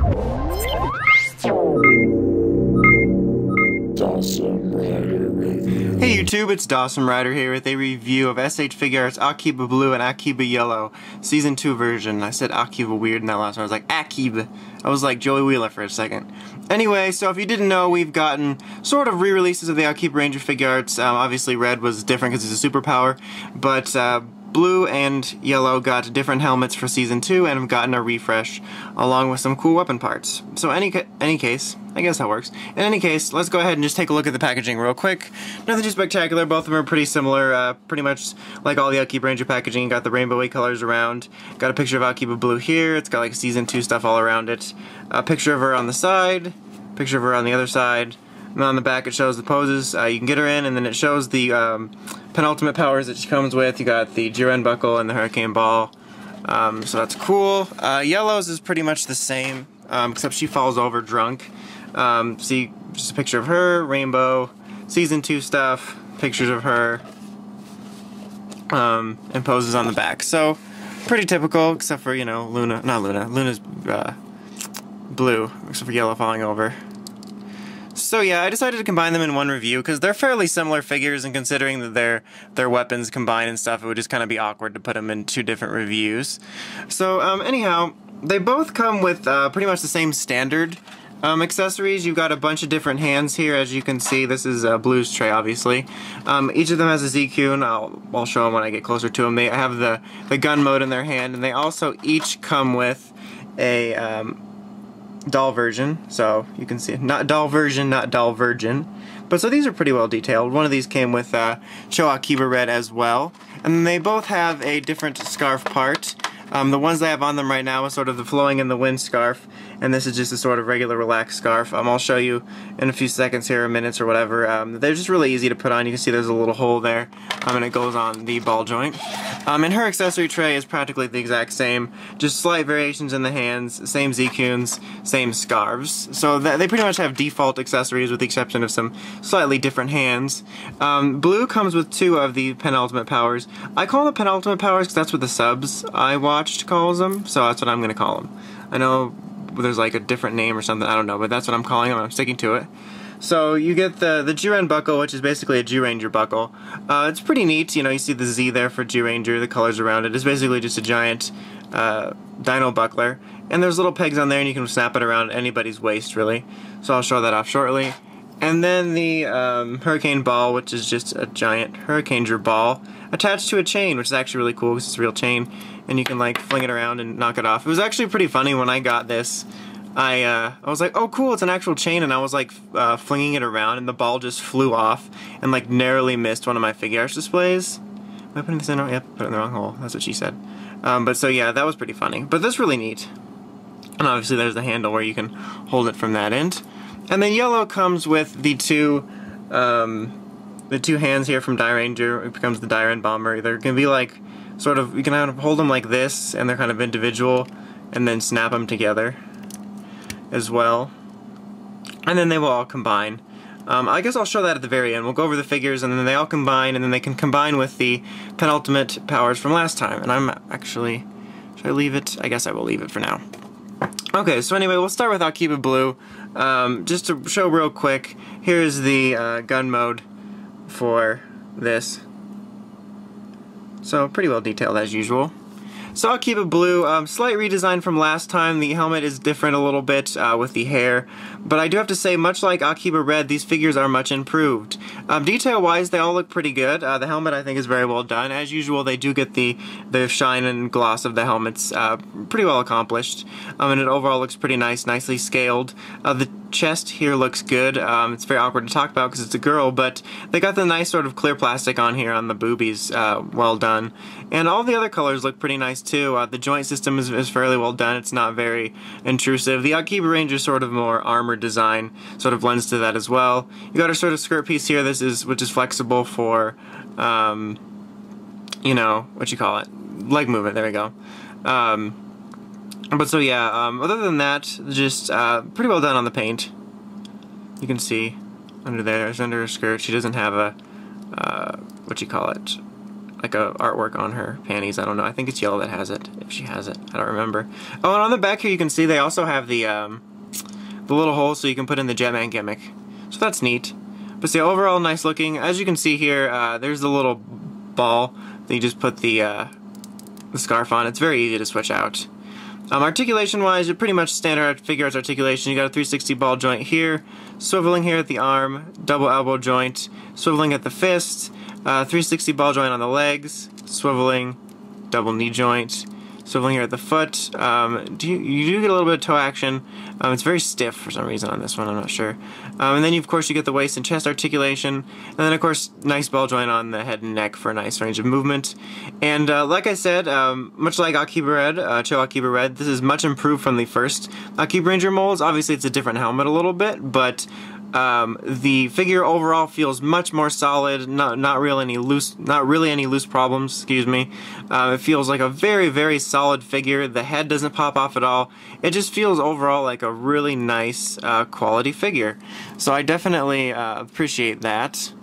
Hey YouTube, it's Dawson Rider here with a review of S.H.Figuarts Akiba Blue and Akiba Yellow Season 2 version. I said Akiba weird in that last one. I was like, Akiba. I was like Joey Wheeler for a second. Anyway, so if you didn't know, we've gotten sort of re-releases of the Akibaranger Figuarts. Obviously red was different because it's a superpower, but Blue and Yellow got different helmets for Season 2 and have gotten a refresh along with some cool weapon parts. So any case, I guess that works. In any case, let's go ahead and just take a look at the packaging real quick. Nothing too spectacular, both of them are pretty similar, pretty much like all the Akibaranger packaging. Got the rainbowy colors around, got a picture of Akiba Blue here, it's got like Season 2 stuff all around it. A picture of her on the side, picture of her on the other side. And on the back it shows the poses you can get her in, and then it shows the penultimate powers that she comes with. You got the Zyuranger buckle and the Hurricane ball, so that's cool. Yellow's is pretty much the same, except she falls over drunk. See, just a picture of her, rainbow, Season 2 stuff, pictures of her, and poses on the back. So, pretty typical, except for, you know, Luna's blue, except for Yellow falling over. So yeah, I decided to combine them in one review because they're fairly similar figures, and considering that their weapons combined and stuff, it would just kind of be awkward to put them in two different reviews. So anyhow, they both come with pretty much the same standard accessories. You've got a bunch of different hands here, as you can see. This is Blue's tray, obviously. Each of them has a Z-Q, and I'll show them when I get closer to them. They have the gun mode in their hand, and they also each come with a doll version, so you can see not doll version, not doll virgin. But so these are pretty well detailed. One of these came with Show Akiba Red as well, and then they both have a different scarf part. The ones I have on them right now is sort of the flowing in the wind scarf, and this is just a sort of regular relaxed scarf. I'll show you in a few seconds here, or minutes or whatever. They're just really easy to put on. You can see there's a little hole there, and it goes on the ball joint. And her accessory tray is practically the exact same, just slight variations in the hands, same Z-Cunes, same scarves. So they pretty much have default accessories with the exception of some slightly different hands. Blue comes with two of the penultimate powers. I call them penultimate powers because that's what the subs I watched calls them, so that's what I'm going to call them. I know there's like a different name or something, I don't know, but that's what I'm calling them, I'm sticking to it. So you get the Zyuranger buckle, which is basically a Zyuranger buckle. It's pretty neat, you know, you see the Z there for Zyuranger, the colors around it. It's basically just a giant dino buckler. And there's little pegs on there and you can snap it around anybody's waist, really. So I'll show that off shortly. And then the Hurricane ball, which is just a giant Hurricanger ball attached to a chain, which is actually really cool because it's a real chain. And you can like fling it around and knock it off. It was actually pretty funny when I got this. I was like, oh cool, it's an actual chain, and I was like flinging it around, and the ball just flew off and like narrowly missed one of my Figuarts displays. Am I putting this in? Yep, put it in the wrong hole. That's what she said. But so yeah, that was pretty funny. But that's really neat. And obviously there's the handle where you can hold it from that end. And then Yellow comes with the two hands here from Dairanger. It becomes the Dairangers bomber. They're gonna be like sort of, you can kind of hold them like this, and they're kind of individual, and then snap them together as well, and then they will all combine. I guess I'll show that at the very end. We'll go over the figures, and then they all combine, and then they can combine with the penultimate powers from last time. And I'm actually, should I leave it? I guess I will leave it for now. Okay, so anyway, we'll start with Akiba Blue. Just to show real quick, here's the gun mode for this. So pretty well detailed as usual. So Akiba Blue, slight redesign from last time. The helmet is different a little bit with the hair, but I do have to say, much like Akiba Red, these figures are much improved. Detail-wise, they all look pretty good. The helmet, I think, is very well done. As usual, they do get the shine and gloss of the helmets pretty well accomplished, and it overall looks pretty nice, nicely scaled. The chest here looks good. It's very awkward to talk about because it's a girl, but they got the nice sort of clear plastic on here on the boobies, well done. And all the other colors look pretty nice too. The joint system is fairly well done. It's not very intrusive. The Akibaranger sort of more armored design sort of lends to that as well. You got a sort of skirt piece here, which is flexible for, you know, what you call it, leg movement, there we go. But so yeah, other than that, just pretty well done on the paint. You can see under there, under her skirt, she doesn't have a, what you call it, like a artwork on her panties. I don't know. I think it's yellow that has it, if she has it. I don't remember. Oh, and on the back here you can see they also have the little hole so you can put in the Jetman gimmick. So that's neat. But see, overall nice looking. As you can see here, there's the little ball that you just put the scarf on. It's very easy to switch out. Articulation-wise, you're pretty much standard Figuarts articulation. You got a 360 ball joint here, swiveling here at the arm, double elbow joint, swiveling at the fist, 360 ball joint on the legs, swiveling, double knee joint, swiveling here at the foot. You do get a little bit of toe action. It's very stiff for some reason on this one, I'm not sure. And then of course you get the waist and chest articulation, and then of course nice ball joint on the head and neck for a nice range of movement. And like I said, much like Akiba Red, Cho Akiba Red, this is much improved from the first Akibaranger molds. Obviously it's a different helmet a little bit, but the figure overall feels much more solid. Not really any loose problems. Excuse me. It feels like a very, very solid figure. The head doesn't pop off at all. It just feels overall like a really nice quality figure. So I definitely appreciate that.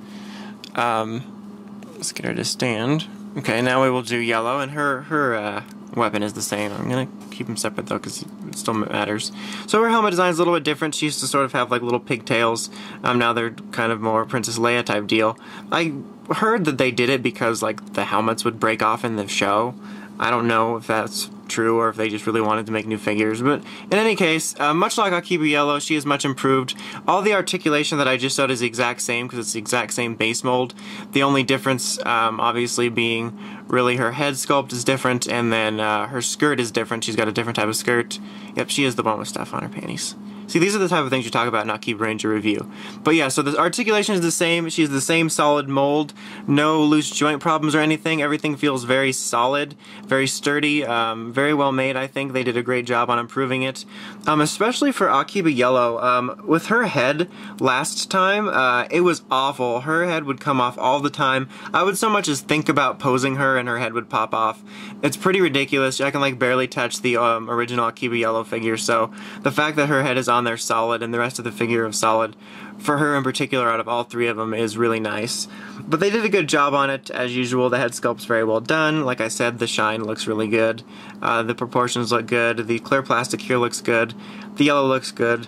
Let's get her to stand. Okay, now we will do yellow, and her weapon is the same. I'm gonna keep them separate though because it still matters. So her helmet design is a little bit different. She used to sort of have like little pigtails. Now they're kind of more Princess Leia type deal. I heard that they did it because like the helmets would break off in the show. I don't know if that's true or if they just really wanted to make new figures, but in any case, much like Akiba Yellow, she is much improved. All the articulation that I just showed is the exact same because it's the exact same base mold. The only difference obviously being really her head sculpt is different, and then her skirt is different. She's got a different type of skirt. Yep, she is the one with stuff on her panties. See, these are the type of things you talk about in Akibaranger review. But yeah, so the articulation is the same. She's the same solid mold. No loose joint problems or anything. Everything feels very solid, very sturdy, very well made, I think. They did a great job on improving it. Especially for Akiba Yellow. With her head last time, it was awful. Her head would come off all the time. I would so much as think about posing her and her head would pop off. It's pretty ridiculous. I can like barely touch the original Akiba Yellow figure, so the fact that her head is on there solid and the rest of the figure of solid, for her in particular out of all three of them, is really nice. But they did a good job on it as usual. The head sculpt's very well done. Like I said, the shine looks really good. The proportions look good. The clear plastic here looks good. The yellow looks good.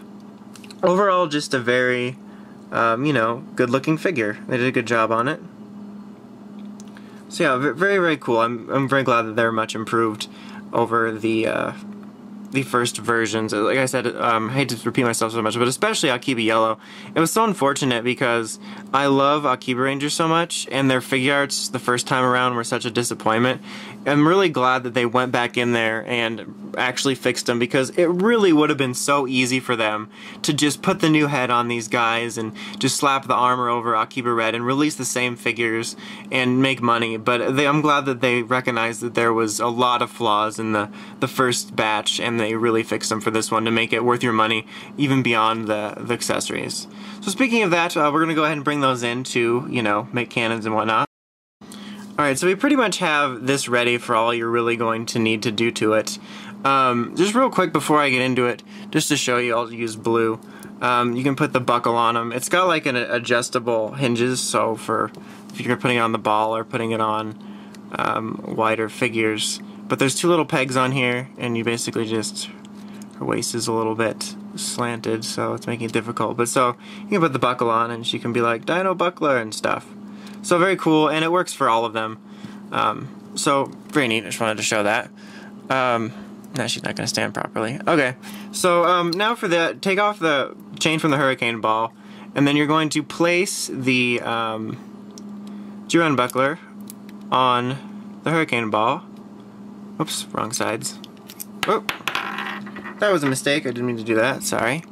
Overall, just a very, you know, good looking figure. They did a good job on it. So yeah, very, very cool. I'm very glad that they're much improved over the first versions. Like I said, I hate to repeat myself so much, but especially Akiba Yellow. It was so unfortunate because I love Akibaranger so much, and their Figuarts the first time around were such a disappointment. I'm really glad that they went back in there and actually fixed them, because it really would have been so easy for them to just put the new head on these guys and just slap the armor over Akiba Red and release the same figures and make money. But I'm glad that they recognized that there was a lot of flaws in the first batch, and they really fixed them for this one to make it worth your money, even beyond the accessories. So speaking of that, we're going to go ahead and bring those in to, you know, make cannons and whatnot. Alright, so we pretty much have this ready for all you're really going to need to do to it. Just real quick before I get into it, just to show you, I'll use blue. You can put the buckle on them. It's got like an adjustable hinges, so for if you're putting it on the ball or putting it on wider figures. But there's two little pegs on here, and you basically just, her waist is a little bit slanted, so it's making it difficult. But so you can put the buckle on, and she can be like Dino Buckler and stuff. So very cool, and it works for all of them. So very neat. I just wanted to show that. No, she's not going to stand properly. Okay, so now for that, take off the chain from the hurricane ball, and then you're going to place the Zyuranger buckler on the hurricane ball. Oops, wrong sides. Oh, that was a mistake. I didn't mean to do that. Sorry.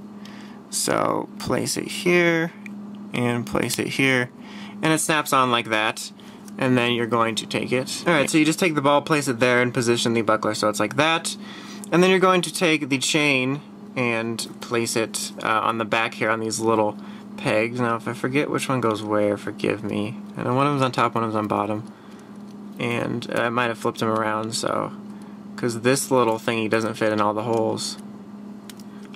So place it here and place it here, and it snaps on like that. And then you're going to take it. Alright, so you just take the ball, place it there, and position the buckler so it's like that. And then you're going to take the chain and place it on the back here on these little pegs. Now if I forget which one goes where, forgive me. I know one of them's on top, one of them's on bottom. And I might have flipped them around, so... because this little thingy doesn't fit in all the holes.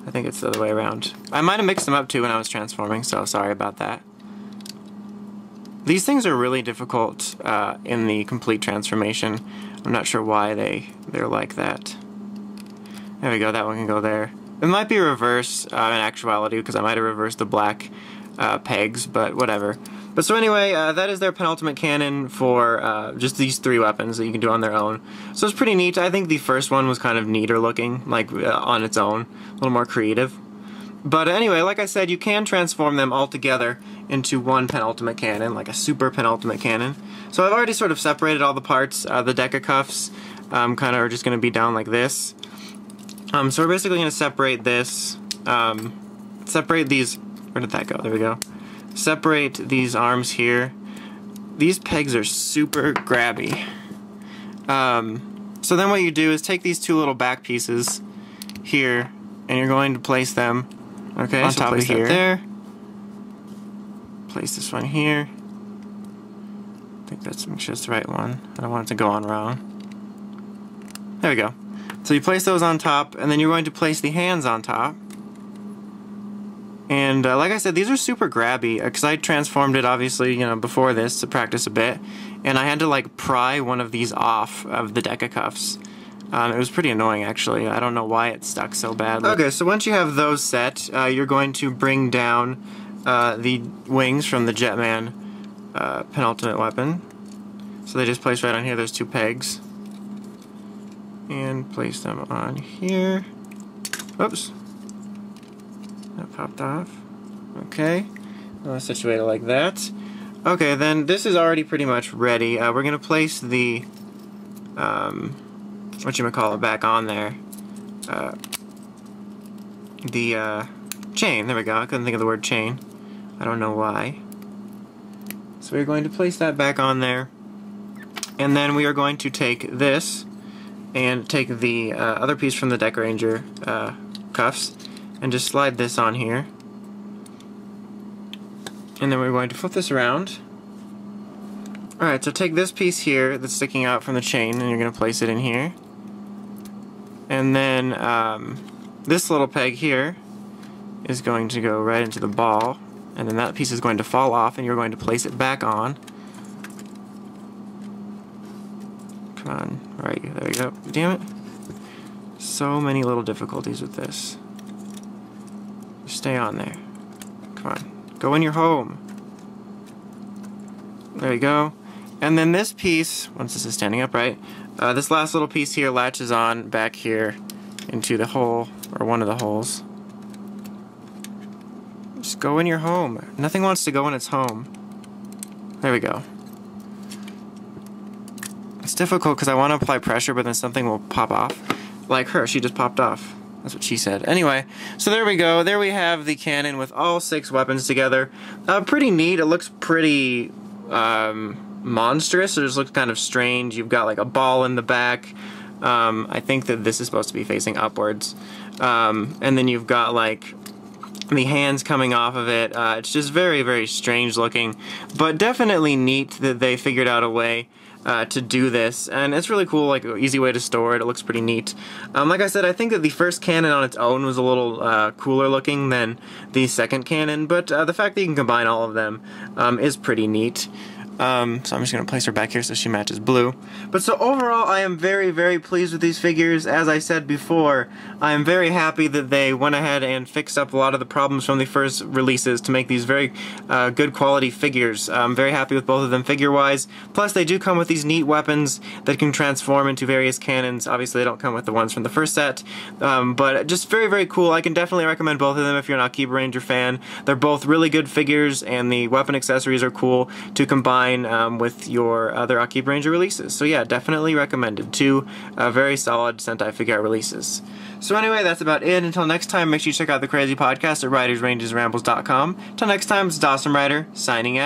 I think it's the other way around. I might have mixed them up too when I was transforming, so sorry about that. These things are really difficult in the complete transformation. I'm not sure why they're like that. There we go, that one can go there. It might be reverse in actuality, because I might have reversed the black pegs, but whatever. But so anyway, that is their penultimate cannon for just these 3 weapons that you can do on their own. So it's pretty neat. I think the first one was kind of neater looking, like on its own, a little more creative. But anyway, like I said, you can transform them all together into one penultimate cannon, like a super penultimate cannon. So I've already sort of separated all the parts. The Deca cuffs kind of are just going to be down like this. So we're basically going to separate this, separate these, where did that go? There we go. Separate these arms here. These pegs are super grabby. So then what you do is take these 2 little back pieces here, and you're going to place them, okay, on top of here. There. Place this one here. I think that's, make sure it's the right one. I don't want it to go on wrong. There we go. So you place those on top, and then you're going to place the hands on top. And like I said, these are super grabby, because I transformed it, obviously, you know, before this to practice a bit. And I had to, like, pry one of these off of the Deca cuffs. It was pretty annoying, actually. I don't know why it stuck so badly. Okay, so once you have those set, you're going to bring down the wings from the Jetman penultimate weapon. So they just place right on here. There's 2 pegs. And place them on here. Oops. That popped off. Okay. I'll situate it like that. Okay, then this is already pretty much ready. We're going to place the, whatchamacallit, back on there. The chain. There we go. I couldn't think of the word chain. I don't know why. So we're going to place that back on there. And then we are going to take this and take the other piece from the Dairanger cuffs and just slide this on here. And then we're going to flip this around. Alright, so take this piece here that's sticking out from the chain and you're going to place it in here. And then this little peg here is going to go right into the ball. And then that piece is going to fall off and you're going to place it back on. Come on, right, there we go. Damn it. So many little difficulties with this. Just stay on there. Come on, go in your home. There you go. And then this piece, once this is standing upright, this last little piece here latches on back here into the hole, or one of the holes. Just go in your home. Nothing wants to go in its home. There we go. It's difficult because I want to apply pressure, but then something will pop off. Like her, she just popped off. That's what she said. Anyway, so there we go. There we have the cannon with all 6 weapons together. Pretty neat. It looks pretty monstrous. It just looks kind of strange. You've got like a ball in the back. I think that this is supposed to be facing upwards. And then you've got like the hands coming off of it. It's just very, very strange looking, but definitely neat that they figured out a way to do this, and it's really cool, like an easy way to store it. It looks pretty neat. Like I said, I think that the first cannon on its own was a little cooler looking than the second cannon, but the fact that you can combine all of them is pretty neat. So I'm just going to place her back here so she matches blue. But so overall, I am very, very pleased with these figures. As I said before, I am very happy that they went ahead and fixed up a lot of the problems from the first releases to make these very good quality figures. I'm very happy with both of them figure-wise. Plus, they do come with these neat weapons that can transform into various cannons. Obviously, they don't come with the ones from the first set, but just very, very cool. I can definitely recommend both of them if you're an Akibaranger fan. They're both really good figures, and the weapon accessories are cool to combine with your other Akibaranger releases. So yeah, definitely recommended. 2 very solid Sentai Figuart releases. So anyway, that's about it. Until next time, make sure you check out the Crazy Podcast at WritersRangesRambles.com. Till next time, it's Dawson Writer, signing out.